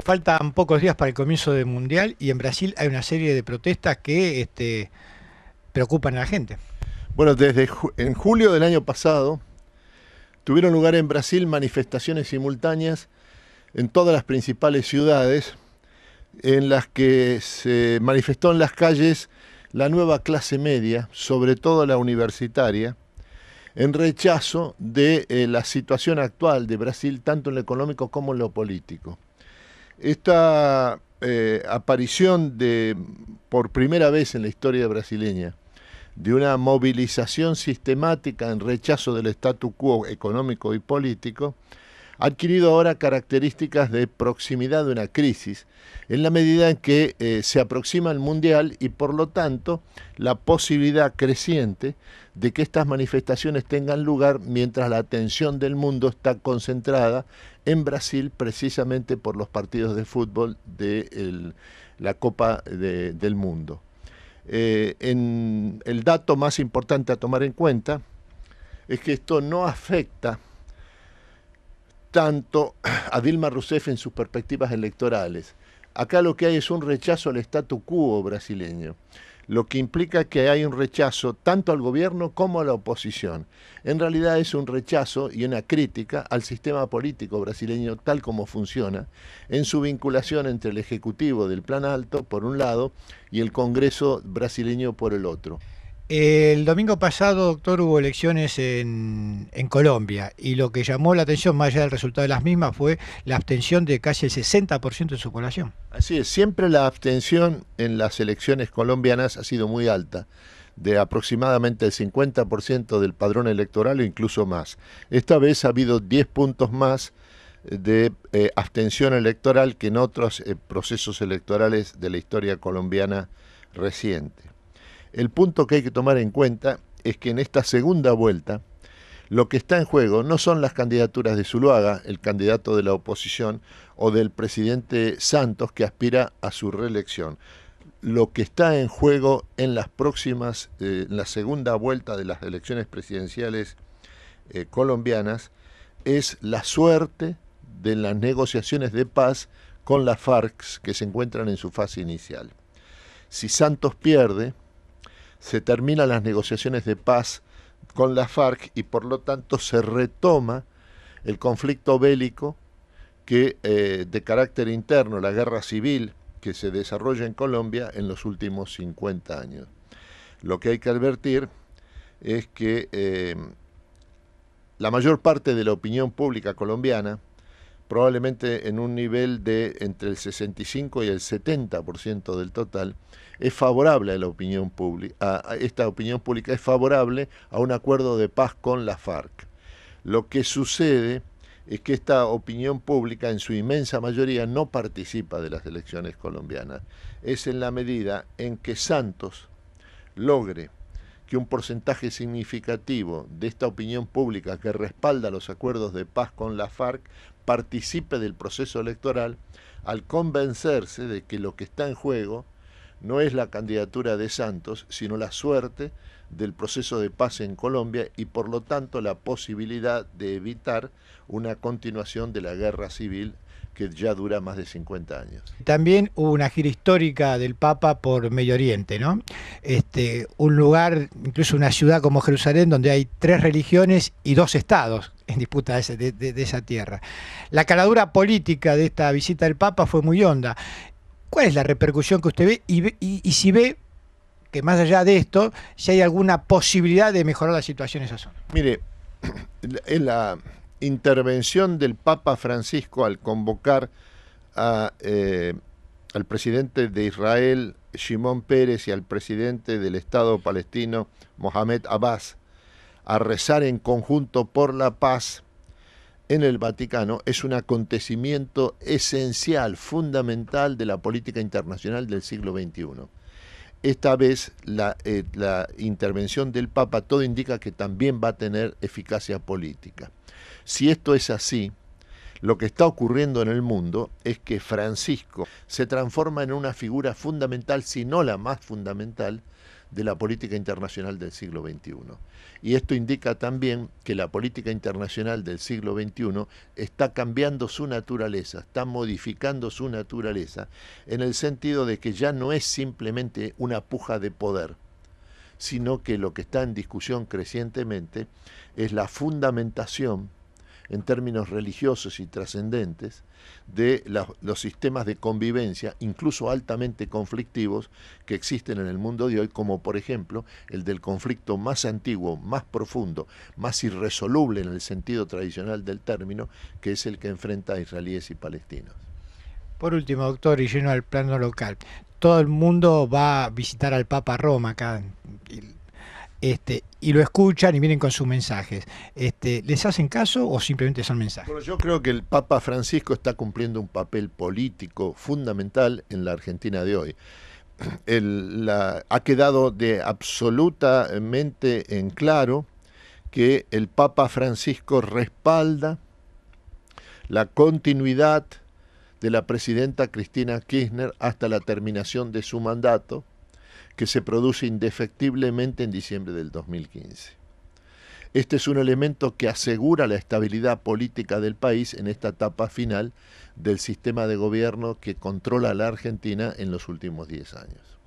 faltan pocos días para el comienzo del Mundial y en Brasil hay una serie de protestas que preocupan a la gente. Bueno, en julio del año pasado tuvieron lugar en Brasil manifestaciones simultáneas en todas las principales ciudades en las que se manifestó en las calles la nueva clase media, sobre todo la universitaria, en rechazo de la situación actual de Brasil, tanto en lo económico como en lo político. Esta aparición por primera vez en la historia brasileña, de una movilización sistemática en rechazo del statu quo económico y político, ha adquirido ahora características de proximidad de una crisis, en la medida en que se aproxima el Mundial y por lo tanto la posibilidad creciente de que estas manifestaciones tengan lugar mientras la atención del mundo está concentrada en Brasil precisamente por los partidos de fútbol de la Copa del Mundo. El dato más importante a tomar en cuenta es que esto no afecta tanto a Dilma Rousseff en sus perspectivas electorales. Acá lo que hay es un rechazo al statu quo brasileño, lo que implica que hay un rechazo tanto al gobierno como a la oposición. En realidad es un rechazo y una crítica al sistema político brasileño tal como funciona, en su vinculación entre el Ejecutivo del Plan Alto, por un lado, y el Congreso brasileño por el otro. El domingo pasado, doctor, hubo elecciones en Colombia y lo que llamó la atención, más allá del resultado de las mismas, fue la abstención de casi el 60% de su población. Así es, siempre la abstención en las elecciones colombianas ha sido muy alta, de aproximadamente el 50% del padrón electoral o incluso más. Esta vez ha habido 10 puntos más de abstención electoral que en otros procesos electorales de la historia colombiana reciente. El punto que hay que tomar en cuenta es que en esta segunda vuelta lo que está en juego no son las candidaturas de Zuluaga, el candidato de la oposición, o del presidente Santos, que aspira a su reelección. Lo que está en juego en las próximas, en la segunda vuelta de las elecciones presidenciales colombianas, es la suerte de las negociaciones de paz con las FARC que se encuentran en su fase inicial. Si Santos pierde, se terminan las negociaciones de paz con la FARC y por lo tanto se retoma el conflicto bélico que de carácter interno, la guerra civil que se desarrolla en Colombia en los últimos 50 años. Lo que hay que advertir es que la mayor parte de la opinión pública colombiana, probablemente en un nivel de entre el 65 y el 70% del total, es favorable a la opinión pública, esta opinión pública es favorable a un acuerdo de paz con la FARC. Lo que sucede es que esta opinión pública en su inmensa mayoría no participa de las elecciones colombianas. Es en la medida en que Santos logre que un porcentaje significativo de esta opinión pública que respalda los acuerdos de paz con la FARC participe del proceso electoral, al convencerse de que lo que está en juego no es la candidatura de Santos, sino la suerte del proceso de paz en Colombia y por lo tanto la posibilidad de evitar una continuación de la guerra civil que ya dura más de 50 años. También hubo una gira histórica del Papa por Medio Oriente, ¿no? Un lugar, incluso una ciudad como Jerusalén, donde hay 3 religiones y 2 estados en disputa de esa tierra. La caladura política de esta visita del Papa fue muy honda. ¿Cuál es la repercusión que usted ve y si ve que más allá de esto, si hay alguna posibilidad de mejorar la situación en esa zona? Mire, en la intervención del Papa Francisco al convocar al presidente de Israel, Shimon Peres, y al presidente del Estado palestino, Mohamed Abbas, a rezar en conjunto por la paz en el Vaticano, es un acontecimiento esencial, fundamental de la política internacional del siglo XXI. Esta vez la intervención del Papa todo indica que también va a tener eficacia política. Si esto es así, lo que está ocurriendo en el mundo es que Francisco se transforma en una figura fundamental, si no la más fundamental, de la política internacional del siglo XXI. Y esto indica también que la política internacional del siglo XXI está cambiando su naturaleza, está modificando su naturaleza, en el sentido de que ya no es simplemente una puja de poder, sino que lo que está en discusión crecientemente es la fundamentación en términos religiosos y trascendentes de los sistemas de convivencia, incluso altamente conflictivos, que existen en el mundo de hoy, como por ejemplo el del conflicto más antiguo, más profundo, más irresoluble en el sentido tradicional del término, que es el que enfrenta a israelíes y palestinos. Por último, doctor, y lleno al plano local, todo el mundo va a visitar al Papa a Roma acá, y lo escuchan y vienen con sus mensajes. ¿Les hacen caso o simplemente son mensajes? Bueno, yo creo que el Papa Francisco está cumpliendo un papel político fundamental en la Argentina de hoy. Ha quedado de absolutamente en claro que el Papa Francisco respalda la continuidad de la presidenta Cristina Kirchner hasta la terminación de su mandato, que se produce indefectiblemente en diciembre del 2015. Este es un elemento que asegura la estabilidad política del país en esta etapa final del sistema de gobierno que controla a la Argentina en los últimos 10 años.